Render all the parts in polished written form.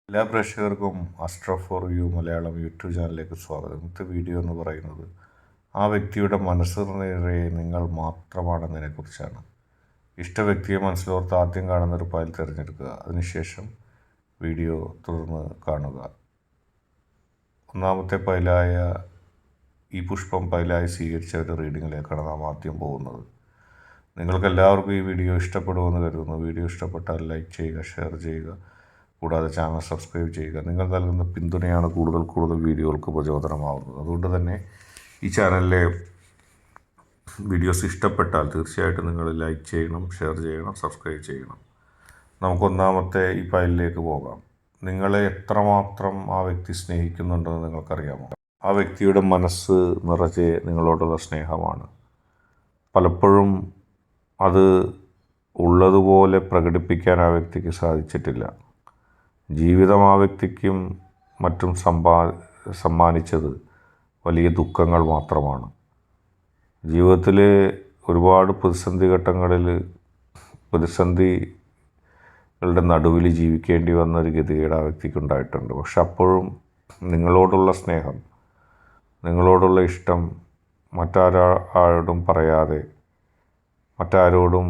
എല്ലാ പ്രേക്ഷകർക്കും astro for you Malayalam YouTube ചാനലിലേക്ക് സ്വാഗതം. ഇന്നത്തെ വീഡിയോ എന്ന് പറയുന്നത് ആ വ്യക്തിയുടെ മനസ്സ് നിറയെ നിങ്ങൾ മാത്രമാണെന്നതിനെക്കുറിച്ചാണ്. ഇഷ്ട വ്യക്തിയെ മനസ്സിലോർത്ത് ആദ്യം കാണുന്നൊരു ഫയൽ തിരഞ്ഞെടുക്കുക. അതിനുശേഷം വീഡിയോ തുടർന്ന് കാണുക. ഒന്നാമത്തെ ഫയലായ ഈ പുഷ്പം ഫയലായി സ്വീകരിച്ച ഒരു റീഡിങ്ങിലേക്കാണ് നാം ആദ്യം പോകുന്നത്. നിങ്ങൾക്കെല്ലാവർക്കും ഈ വീഡിയോ ഇഷ്ടപ്പെടുമെന്ന് കരുതുന്നു. വീഡിയോ ഇഷ്ടപ്പെട്ടാൽ ലൈക്ക് ചെയ്യുക, ഷെയർ ചെയ്യുക, കൂടാതെ ചാനൽ സബ്സ്ക്രൈബ് ചെയ്യുക. നിങ്ങൾ നൽകുന്ന പിന്തുണയാണ് കൂടുതൽ വീഡിയോകൾക്ക് പ്രചോദനമാവുന്നത്. അതുകൊണ്ട് തന്നെ ഈ ചാനലിലെ വീഡിയോസ് ഇഷ്ടപ്പെട്ടാൽ തീർച്ചയായിട്ടും നിങ്ങൾ ലൈക്ക് ചെയ്യണം, ഷെയർ ചെയ്യണം, സബ്സ്ക്രൈബ് ചെയ്യണം. നമുക്കൊന്നാമത്തെ ഈ ഫയലിലേക്ക് പോകാം. നിങ്ങളെ എത്രമാത്രം ആ വ്യക്തി സ്നേഹിക്കുന്നുണ്ടെന്ന് നിങ്ങൾക്കറിയാമോ? ആ വ്യക്തിയുടെ മനസ്സ് നിറയെ നിങ്ങളോടുള്ള സ്നേഹമാണ്. പലപ്പോഴും അത് ഉള്ളതുപോലെ പ്രകടിപ്പിക്കാൻ ആ വ്യക്തിക്ക് സാധിച്ചിട്ടില്ല. ജീവിതം ആ വ്യക്തിക്കും മറ്റും സമ്മാനിച്ചത് വലിയ ദുഃഖങ്ങൾ മാത്രമാണ്. ജീവിതത്തിലെ ഒരുപാട് പ്രതിസന്ധി ഘട്ടങ്ങളിൽ പ്രതിസന്ധികളുടെ നടുവിൽ ജീവിക്കേണ്ടി വന്ന ഒരു ഗതികേട് ആ വ്യക്തിക്കുണ്ടായിട്ടുണ്ട്. പക്ഷെ അപ്പോഴും നിങ്ങളോടുള്ള സ്നേഹം, നിങ്ങളോടുള്ള ഇഷ്ടം മറ്റാരോടും പറയാതെ, മറ്റാരോടും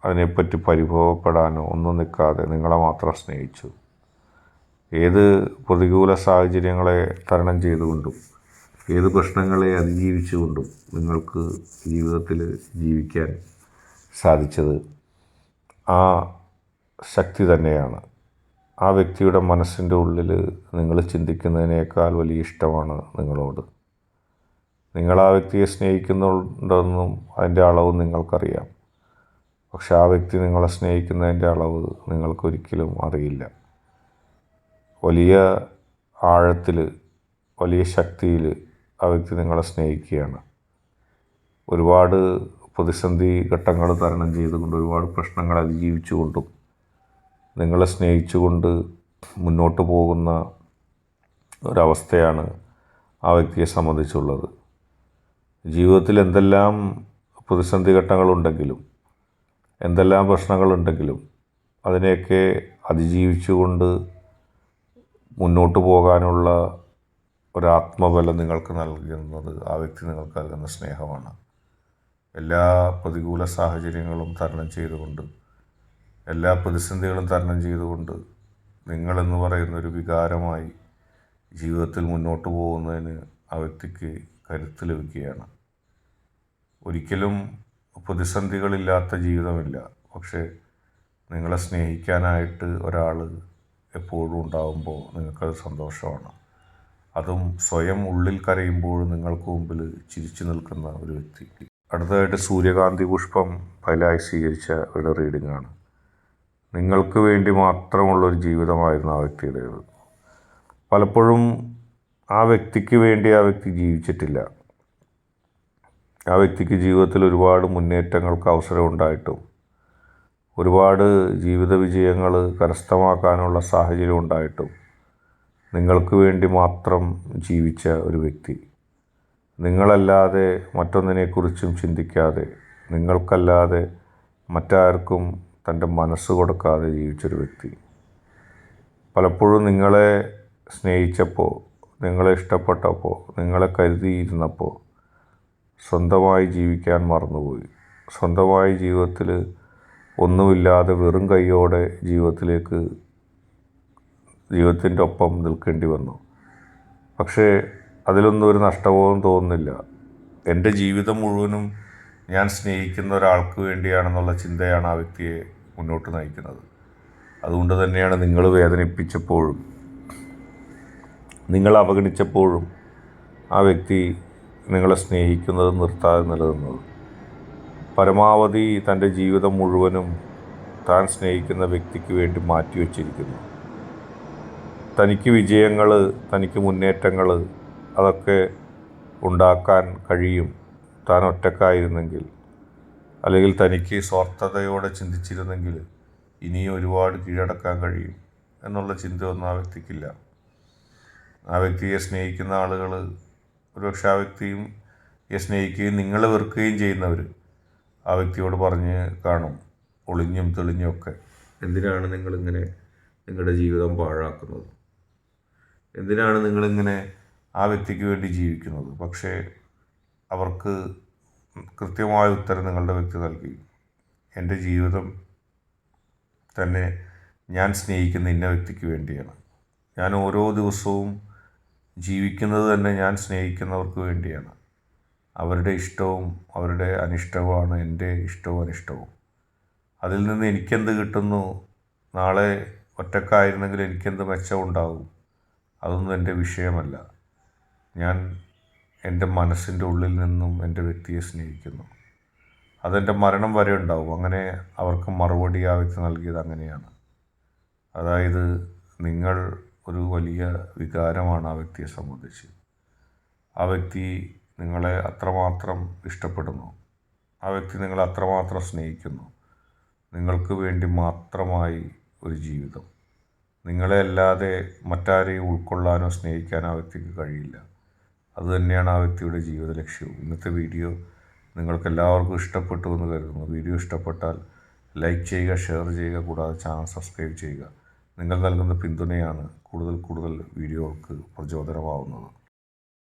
അതിനെപ്പറ്റി പരിഭവപ്പെടാനോ ഒന്നും നിൽക്കാതെ നിങ്ങളെ മാത്രം സ്നേഹിച്ചു. ഏത് പ്രതികൂല സാഹചര്യങ്ങളെ തരണം ചെയ്തുകൊണ്ടും ഏത് പ്രശ്നങ്ങളെ അതിജീവിച്ചുകൊണ്ടും നിങ്ങൾക്ക് ജീവിതത്തിൽ ജീവിക്കാൻ സാധിച്ചത് ആ ശക്തി തന്നെയാണ്. ആ വ്യക്തിയുടെ മനസ്സിൻ്റെ ഉള്ളിൽ നിങ്ങൾ ചിന്തിക്കുന്നതിനേക്കാൾ വലിയ ഇഷ്ടമാണ് നിങ്ങളോട്. നിങ്ങൾ ആ വ്യക്തിയെ സ്നേഹിക്കുന്നുണ്ടെന്നും അതിൻ്റെ അളവ് നിങ്ങൾക്കറിയാം. പക്ഷെ ആ വ്യക്തി നിങ്ങളെ സ്നേഹിക്കുന്നതിൻ്റെ അളവ് നിങ്ങൾക്കൊരിക്കലും അറിയില്ല. വലിയ ആഴത്തിൽ, വലിയ ശക്തിയിൽ ആ വ്യക്തി നിങ്ങളെ സ്നേഹിക്കുകയാണ്. ഒരുപാട് പ്രതിസന്ധി ഘട്ടങ്ങൾ തരണം ചെയ്തുകൊണ്ട്, ഒരുപാട് പ്രശ്നങ്ങൾ അതിജീവിച്ചുകൊണ്ടും നിങ്ങളെ സ്നേഹിച്ചുകൊണ്ട് മുന്നോട്ട് പോകുന്ന ഒരവസ്ഥയാണ് ആ വ്യക്തിയെ സംബന്ധിച്ചുള്ളത്. ജീവിതത്തിൽ എന്തെല്ലാം പ്രതിസന്ധി ഘട്ടങ്ങളുണ്ടെങ്കിലും, എന്തെല്ലാം പ്രശ്നങ്ങളുണ്ടെങ്കിലും അതിനെയൊക്കെ അതിജീവിച്ചുകൊണ്ട് മുന്നോട്ട് പോകാനുള്ള ഒരാത്മബലം നിങ്ങൾക്ക് നൽകുന്നത് ആ വ്യക്തി നിങ്ങൾക്ക് നൽകുന്ന സ്നേഹമാണ്. എല്ലാ പ്രതികൂല സാഹചര്യങ്ങളും തരണം ചെയ്തുകൊണ്ട്, എല്ലാ പ്രതിസന്ധികളും തരണം ചെയ്തുകൊണ്ട് നിങ്ങളെന്ന് പറയുന്നൊരു വികാരമായി ജീവിതത്തിൽ മുന്നോട്ട് പോകുന്നതിന് ആ വ്യക്തിക്ക് കരുത്ത് ലഭിക്കുകയാണ്. ഒരിക്കലും പ്രതിസന്ധികളില്ലാത്ത ജീവിതമില്ല. പക്ഷേ നിങ്ങളെ സ്നേഹിക്കാനായിട്ട് ഒരാൾ എപ്പോഴും ഉണ്ടാകുമ്പോൾ നിങ്ങൾക്കത് സന്തോഷമാണ്. അതും സ്വയം ഉള്ളിൽ കരയുമ്പോൾ നിങ്ങൾക്ക് മുമ്പിൽ ചിരിച്ചു നിൽക്കുന്ന ഒരു വ്യക്തി. അടുത്തതായിട്ട് സൂര്യകാന്തി പുഷ്പം ഫലമായി സ്വീകരിച്ച ഒരു റീഡിങ്ങാണ്. നിങ്ങൾക്ക് വേണ്ടി മാത്രമുള്ളൊരു ജീവിതമായിരുന്നു ആ വ്യക്തിയുടേത്. പലപ്പോഴും ആ വ്യക്തിക്ക് വേണ്ടി ആ വ്യക്തി ജീവിച്ചിട്ടില്ല. ആ വ്യക്തിക്ക് ജീവിതത്തിൽ ഒരുപാട് മുന്നേറ്റങ്ങൾക്ക് അവസരമുണ്ടായിട്ടും, ഒരുപാട് ജീവിത വിജയങ്ങൾ കരസ്ഥമാക്കാനുള്ള സാഹചര്യം ഉണ്ടായിട്ടും നിങ്ങൾക്ക് വേണ്ടി മാത്രം ജീവിച്ച ഒരു വ്യക്തി. നിങ്ങളല്ലാതെ മറ്റൊന്നിനെക്കുറിച്ചും ചിന്തിക്കാതെ, നിങ്ങൾക്കല്ലാതെ മറ്റാർക്കും തൻ്റെ മനസ്സ് കൊടുക്കാതെ ജീവിച്ചൊരു വ്യക്തി. പലപ്പോഴും നിങ്ങളെ സ്നേഹിച്ചപ്പോൾ, നിങ്ങളെ ഇഷ്ടപ്പെട്ടപ്പോൾ, നിങ്ങളെ കരുതിയിരുന്നപ്പോൾ സ്വന്തമായി ജീവിക്കാൻ മറന്നുപോയി. സ്വന്തമായി ജീവിതത്തിൽ ഒന്നുമില്ലാതെ വെറും കൈയോടെ ജീവിതത്തിൻ്റെ ഒപ്പം നിൽക്കേണ്ടി വന്നു. പക്ഷേ അതിലൊന്നും ഒരു നഷ്ടബോധം തോന്നുന്നില്ല. എൻ്റെ ജീവിതം മുഴുവനും ഞാൻ സ്നേഹിക്കുന്ന ഒരാൾക്ക് വേണ്ടിയാണെന്നുള്ള ചിന്തയാണ് ആ വ്യക്തിയെ മുന്നോട്ട് നയിക്കുന്നത്. അതുകൊണ്ട് തന്നെയാണ് നിങ്ങൾ വേദനിപ്പിച്ചപ്പോഴും, നിങ്ങൾ അവഗണിച്ചപ്പോഴും ആ വ്യക്തി നിങ്ങളെ സ്നേഹിക്കുന്നത് നിർത്താതെ നിലനിന്നത്. പരമാവധി തൻ്റെ ജീവിതം മുഴുവനും താൻ സ്നേഹിക്കുന്ന വ്യക്തിക്ക് വേണ്ടി മാറ്റിവെച്ചിരിക്കുന്നു. തനിക്ക് വിജയങ്ങൾ, തനിക്ക് മുന്നേറ്റങ്ങൾ അതൊക്കെ ഉണ്ടാക്കാൻ കഴിയും താൻ ഒറ്റക്കായിരുന്നെങ്കിൽ, അല്ലെങ്കിൽ തനിക്ക് സ്വാർത്ഥതയോടെ ചിന്തിച്ചിരുന്നെങ്കിൽ ഇനിയും ഒരുപാട് കീഴടക്കാൻ കഴിയും എന്നുള്ള ചിന്തയൊന്നും ആ വ്യക്തിക്കില്ല. ആ വ്യക്തിയെ സ്നേഹിക്കുന്ന ആളുകൾ, ഒരുപക്ഷെ ആ വ്യക്തിയും സ്നേഹിക്കുകയും നിങ്ങളെ വെറുക്കുകയും ചെയ്യുന്നവർ ആ വ്യക്തിയോട് പറഞ്ഞ് കാണും, ഒളിഞ്ഞും തെളിഞ്ഞും ഒക്കെ, എന്തിനാണ് നിങ്ങളിങ്ങനെ നിങ്ങളുടെ ജീവിതം പാഴാക്കുന്നത്? എന്തിനാണ് നിങ്ങളിങ്ങനെ ആ വ്യക്തിക്ക് വേണ്ടി ജീവിക്കുന്നത്? പക്ഷേ അവർക്ക് കൃത്യമായ ഉത്തരം നിങ്ങളുടെ വ്യക്തി നൽകി. എൻ്റെ ജീവിതം തന്നെ ഞാൻ സ്നേഹിക്കുന്ന ഇന്ന വ്യക്തിക്ക് വേണ്ടിയാണ്. ഞാൻ ഓരോ ദിവസവും ജീവിക്കുന്നത് തന്നെ ഞാൻ സ്നേഹിക്കുന്നവർക്ക് വേണ്ടിയാണ്. അവരുടെ ഇഷ്ടവും അവരുടെ അനിഷ്ടവുമാണ് എൻ്റെ ഇഷ്ടവും അനിഷ്ടവും. അതിൽ നിന്ന് എനിക്കെന്ത് കിട്ടുന്നു? നാളെ ഒറ്റക്കായിരുന്നെങ്കിൽ എനിക്കെന്ത് മെച്ചമുണ്ടാകും? അതൊന്നും എൻ്റെ വിഷയമല്ല. ഞാൻ എൻ്റെ മനസ്സിൻ്റെ ഉള്ളിൽ നിന്നും എൻ്റെ വ്യക്തിയെ സ്നേഹിക്കുന്നു. അതെൻ്റെ മരണം വരെ ഉണ്ടാവും. അങ്ങനെ അവർക്ക് മറുപടി ആ വ്യക്തി നൽകിയത് അങ്ങനെയാണ്. അതായത് നിങ്ങൾ ഒരു വലിയ വികാരമാണ് ആ വ്യക്തിയെ സംബന്ധിച്ച്. ആ വ്യക്തി നിങ്ങളെ അത്രമാത്രം ഇഷ്ടപ്പെടുന്നു. ആ വ്യക്തി നിങ്ങളെ അത്രമാത്രം സ്നേഹിക്കുന്നു. നിങ്ങൾക്ക് വേണ്ടി മാത്രമായി ഒരു ജീവിതം. നിങ്ങളെ അല്ലാതെ മറ്റാരെയും ഉൾക്കൊള്ളാനോ സ്നേഹിക്കാനോ ആ വ്യക്തിക്ക് കഴിയില്ല. അതുതന്നെയാണ് ആ വ്യക്തിയുടെ ജീവിത ലക്ഷ്യവും. ഇന്നത്തെ വീഡിയോ നിങ്ങൾക്കെല്ലാവർക്കും ഇഷ്ടപ്പെട്ടു എന്ന് കരുതുന്നു. വീഡിയോ ഇഷ്ടപ്പെട്ടാൽ ലൈക്ക് ചെയ്യുക, ഷെയർ ചെയ്യുക, കൂടാതെ ചാനൽ സബ്സ്ക്രൈബ് ചെയ്യുക. നിങ്ങൾ നൽകുന്ന പിന്തുണയാണ് കൂടുതൽ വീഡിയോകൾക്ക് പ്രചോദനമാവുന്നത്.